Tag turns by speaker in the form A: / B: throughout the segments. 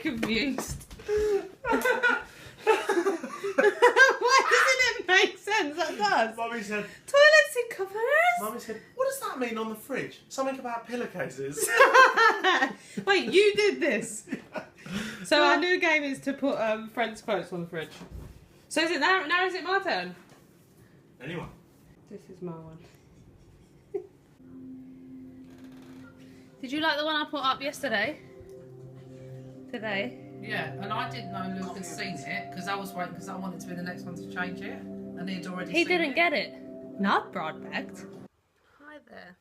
A: confused. Why doesn't it make sense? That does.
B: Mummy said,
A: Toilet seat covers.
B: Mummy said, what does that mean on the fridge? Something about pillowcases.
A: Wait, you did this. So our new game is to put friends' quotes on the fridge. So is it now is it my turn?
B: Anyone?
A: This is my one. Did you like the one I put up yesterday? Today?
C: Yeah, and I didn't know Luke had seen it because I was waiting because I wanted to be the next one to change it, and he'd already
A: He
C: seen
A: didn't
C: it.
A: get it. Not Broadbecked. Hi there.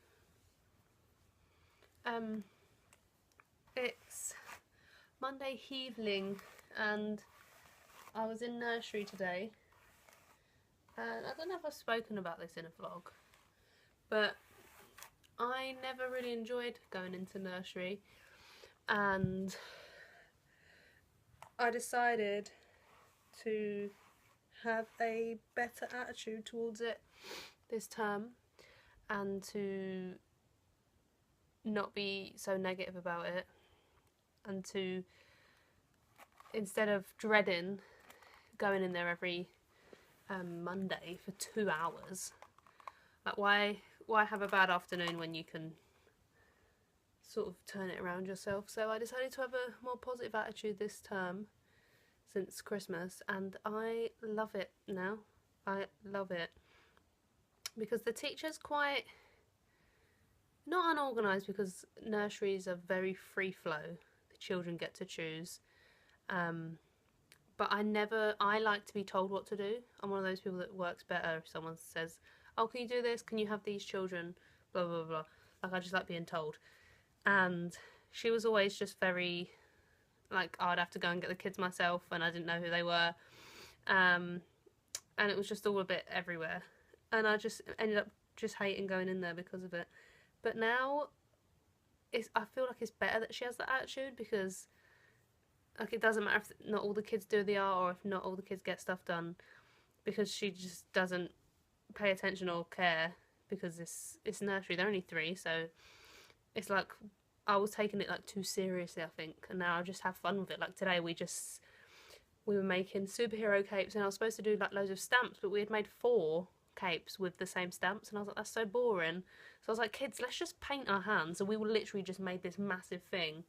A: It's Monday evening and I was in nursery today. And I don't know if I've spoken about this in a vlog, but I never really enjoyed going into nursery, and I decided to have a better attitude towards it this term and to not be so negative about it, and to, instead of dreading going in there every Monday for 2 hours, like why have a bad afternoon when you can sort of turn it around yourself? So I decided to have a more positive attitude this term since Christmas, and I love it now. I love it because the teacher's quite not unorganised, because nurseries are very free flow. The children get to choose. But I like to be told what to do. I'm one of those people that works better if someone says, oh, can you do this? Can you have these children? Blah, blah, blah. Like, I just like being told. And she was always just very, like, I'd have to go and get the kids myself, and I didn't know who they were. And it was just all a bit everywhere. And I just ended up just hating going in there because of it. But now, I feel like it's better that she has that attitude, because like, it doesn't matter if not all the kids do the art or if not all the kids get stuff done, because she just doesn't pay attention or care, because it's nursery. They're only 3, so it's like I was taking it like too seriously, I think, and now I just have fun with it. Like today we were making superhero capes, and I was supposed to do like loads of stamps, but we had made 4 capes with the same stamps, and I was like, that's so boring. So I was like, kids, let's just paint our hands. So we were literally just made this massive thing.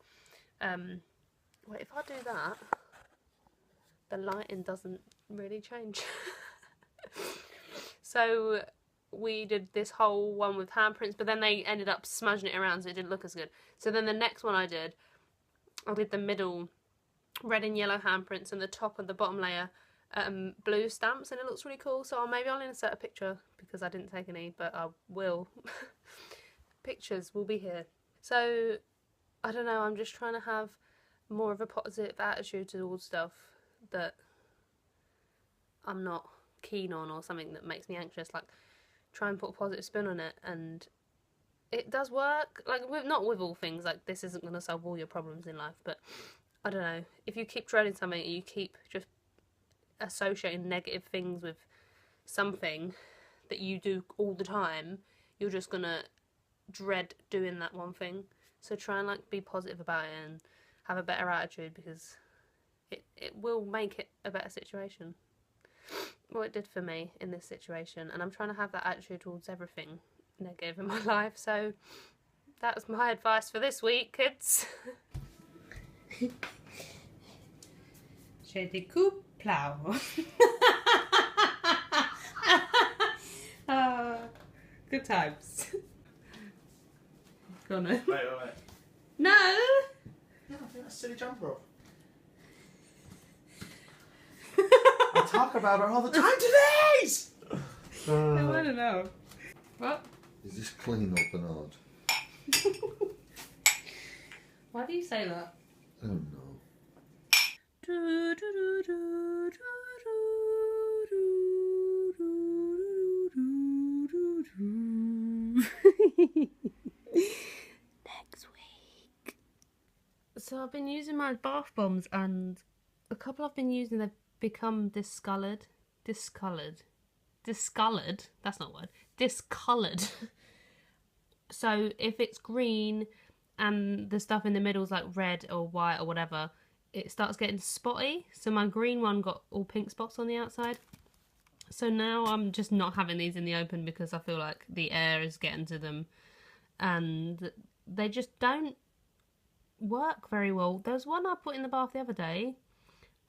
A: Wait, if I do that, the lighting doesn't really change. So we did this whole one with handprints, but then they ended up smudging it around, so it didn't look as good. So then the next one I did the middle red and yellow handprints, and the top and the bottom layer blue stamps, and it looks really cool. So maybe I'll insert a picture, because I didn't take any, but I will. Pictures will be here. So I don't know, I'm just trying to have more of a positive attitude towards stuff that I'm not keen on, or something that makes me anxious. Like, try and put a positive spin on it, and it does work. Like, not with all things, like this isn't going to solve all your problems in life, but I don't know, if you keep dreading something, you keep just associating negative things with something that you do all the time, you're just going to dread doing that one thing. So try and like be positive about it and have a better attitude, because it will make it a better situation. Well, it did for me in this situation, and I'm trying to have that attitude towards everything negative in my life. So that's my advice for this week, kids. Je découpe plow. Good times. Go on then.
B: Wait.
A: No!
B: Yeah, I think that's a silly jumper off. I talk about it all the time to these!
A: I want to know. What?
D: Is this clean or Bernard?
A: Why do you say that?
D: I don't know.
A: Next week. So I've been using my bath bombs, and a couple I've been using, they've become discoloured. Discoloured? That's not a word. Discoloured. So if it's green and the stuff in the middle is like red or white or whatever, it starts getting spotty. So my green one got all pink spots on the outside. So now I'm just not having these in the open because I feel like the air is getting to them and they just don't work very well. There was one I put in the bath the other day,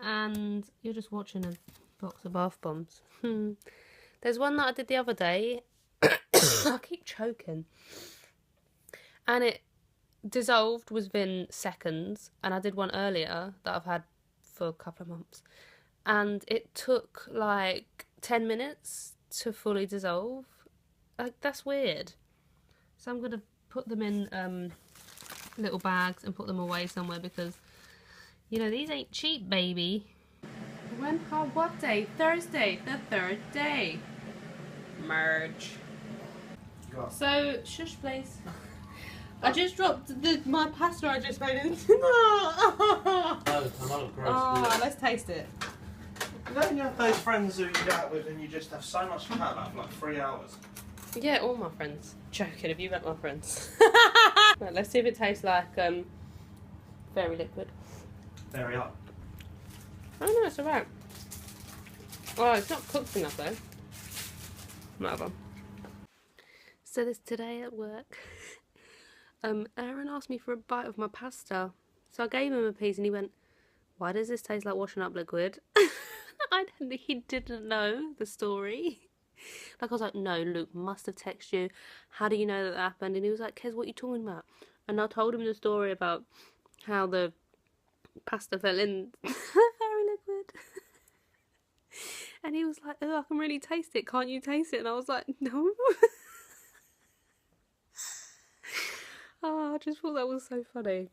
A: and you're just watching a box of bath bombs. There's one that I did the other day. I keep choking. And it dissolved within seconds, and I did one earlier that I've had for a couple of months, and it took like 10 minutes to fully dissolve. Like, that's weird. So I'm gonna put them in little bags and put them away somewhere because, you know, these ain't cheap, baby. What day? Thursday, the third day. Merge. So, shush, please. I just dropped my pasta I just made into Oh, let's taste it.
B: Don't you have those friends who you go out with and you just have so much fun about for like 3 hours?
A: Yeah, all my friends. Joking, have you met my friends? Right, let's see if it tastes like Fairy Liquid.
B: Very hot.
A: Oh no, it's alright. Oh, it's not cooked enough though. Whatever. So this today at work, Aaron asked me for a bite of my pasta. So I gave him a piece and he went, "Why does this taste like washing up liquid?" He didn't know the story. Like, I was like, "No, Luke must have texted you. How do you know that happened?" And he was like, "Kez, what are you talking about?" And I told him the story about how the pasta fell in Fairy Liquid. And he was like, "Oh, I can really taste it. Can't you taste it?" And I was like, "No." Oh, I just thought that was so funny.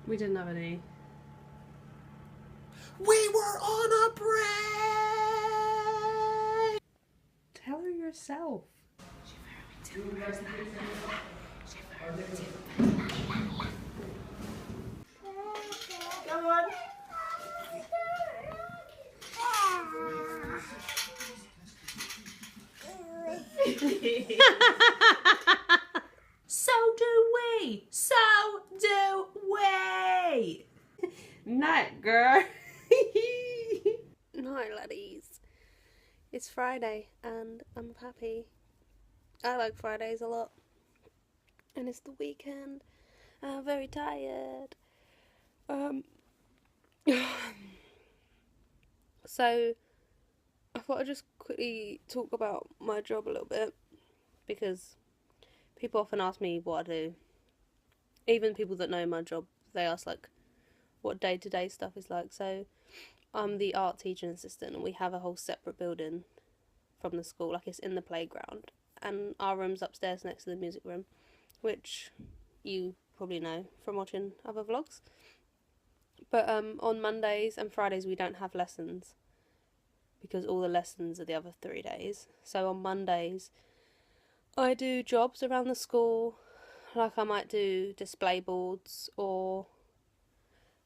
A: We didn't have any.
B: We were on a break!
A: Tell her yourself.
B: Come on!
A: So do we. So do we. Night, girl. Night, laddies. It's Friday and I'm happy. I like Fridays a lot. And it's the weekend. I'm very tired. So I thought I'd just quickly talk about my job a little bit, because people often ask me what I do. Even people that know my job, they ask like what day-to-day stuff is like. So I'm the art teaching assistant and we have a whole separate building from the school, like it's in the playground, and our room's upstairs next to the music room, which you probably know from watching other vlogs. But on Mondays and Fridays we don't have lessons because all the lessons are the other 3 days. So on Mondays I do jobs around the school, like I might do display boards or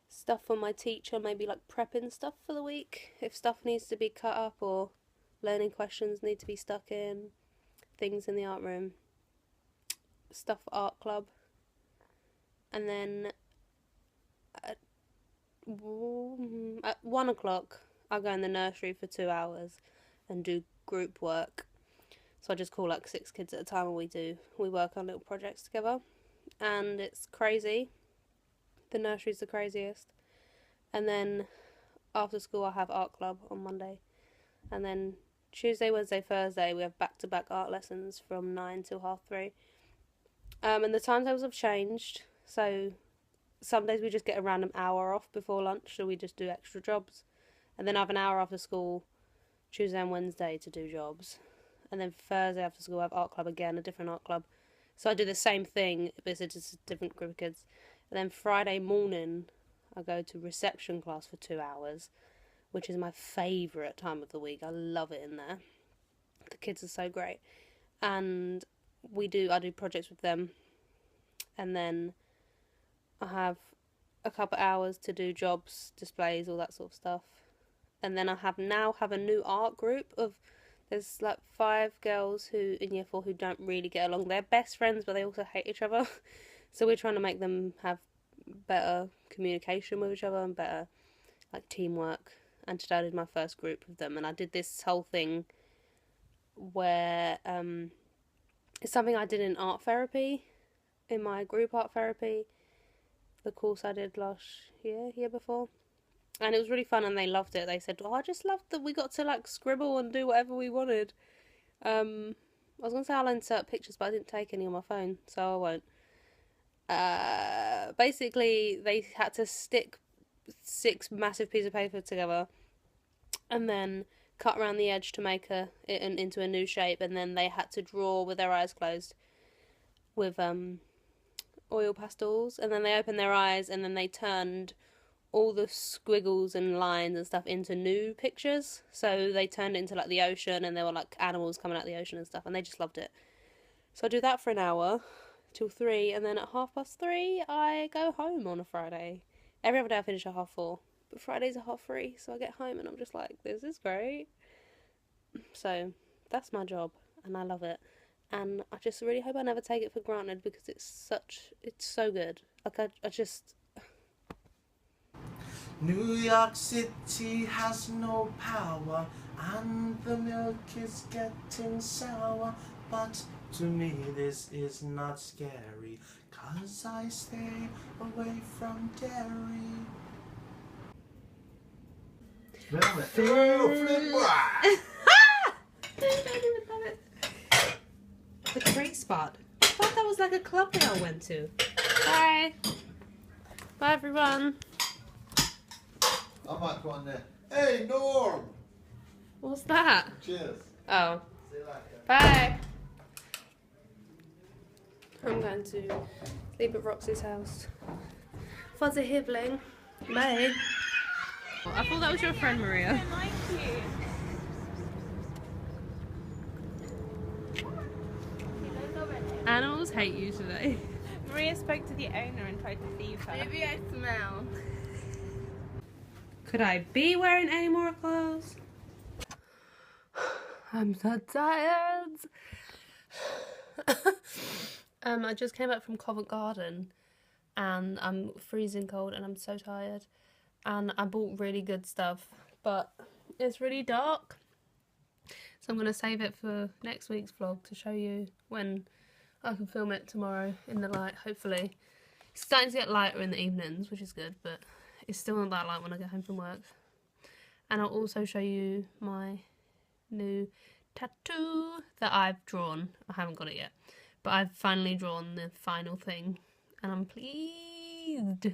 A: stuff for my teacher, maybe like prepping stuff for the week, if stuff needs to be cut up or learning questions need to be stuck in, things in the art room, stuff for art club. And then at 1 o'clock I go in the nursery for 2 hours and do group work. So I just call like 6 kids at a time and we work on little projects together. And it's crazy. The nursery's the craziest. And then after school I have art club on Monday. And then Tuesday, Wednesday, Thursday we have back-to-back art lessons from 9 till 3:30. And the timetables have changed. So some days we just get a random hour off before lunch, so we just do extra jobs. And then I have an hour after school Tuesday and Wednesday to do jobs. And then Thursday after school I have art club again, a different art club. So I do the same thing, but it's just a different group of kids. And then Friday morning I go to reception class for 2 hours, which is my favourite time of the week. I love it in there. The kids are so great. And I do projects with them. And then I have a couple hours to do jobs, displays, all that sort of stuff. And then I now have a new art group of, there's like 5 girls who in year 4 who don't really get along. They're best friends, but they also hate each other. So we're trying to make them have better communication with each other and better like teamwork. And today I did my first group with them, and I did this whole thing where it's something I did in art therapy, in my group art therapy, the course I did last year before. And it was really fun and they loved it. They said, oh, I just loved that we got to like scribble and do whatever we wanted. I was going to say I'll insert pictures, but I didn't take any on my phone, so I won't. Basically, they had to stick 6 massive pieces of paper together and then cut around the edge to make it into a new shape, and then they had to draw with their eyes closed with oil pastels, and then they opened their eyes and then they turned all the squiggles and lines and stuff into new pictures. So they turned it into like the ocean, and there were like animals coming out of the ocean and stuff, and they just loved it. So I do that for an hour till 3, and then at 3:30 I go home on a Friday. Every other day I finish at 4:30, but Fridays are 3:30, so I get home and I'm just like, this is great. So that's my job and I love it, and I just really hope I never take it for granted because it's so good. Like I just
B: New York City has no power, and the milk is getting sour, but to me this is not scary, 'cause I stay away from dairy.
A: the tree spot. I thought that was like a club we all went to. Bye. Bye everyone.
D: I might go on there. Hey, Norm!
A: What's that?
D: Cheers.
A: Oh.
D: See you later.
A: Bye. I'm going to sleep at Roxy's house. Fuzzy Hibbling. Bye. I thought that was your friend, Maria.
E: I like you.
A: Animals hate you today.
E: Maria spoke to the owner and tried to leave her.
A: Maybe I smell. Could I be wearing any more clothes? I'm so tired. I just came back from Covent Garden and I'm freezing cold and I'm so tired. And I bought really good stuff, but it's really dark. So I'm going to save it for next week's vlog to show you when I can film it tomorrow in the light, hopefully. It's starting to get lighter in the evenings, which is good, but it's still not that light when I get home from work. And I'll also show you my new tattoo that I've drawn. I haven't got it yet, but I've finally drawn the final thing and I'm pleased.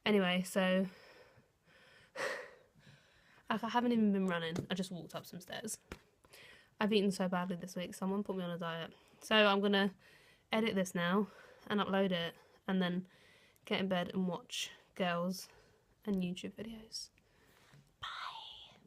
A: Anyway, so I haven't even been running. I just walked up some stairs. I've eaten so badly this week. Someone put me on a diet. So I'm going to edit this now and upload it and then get in bed and watch girls and YouTube videos.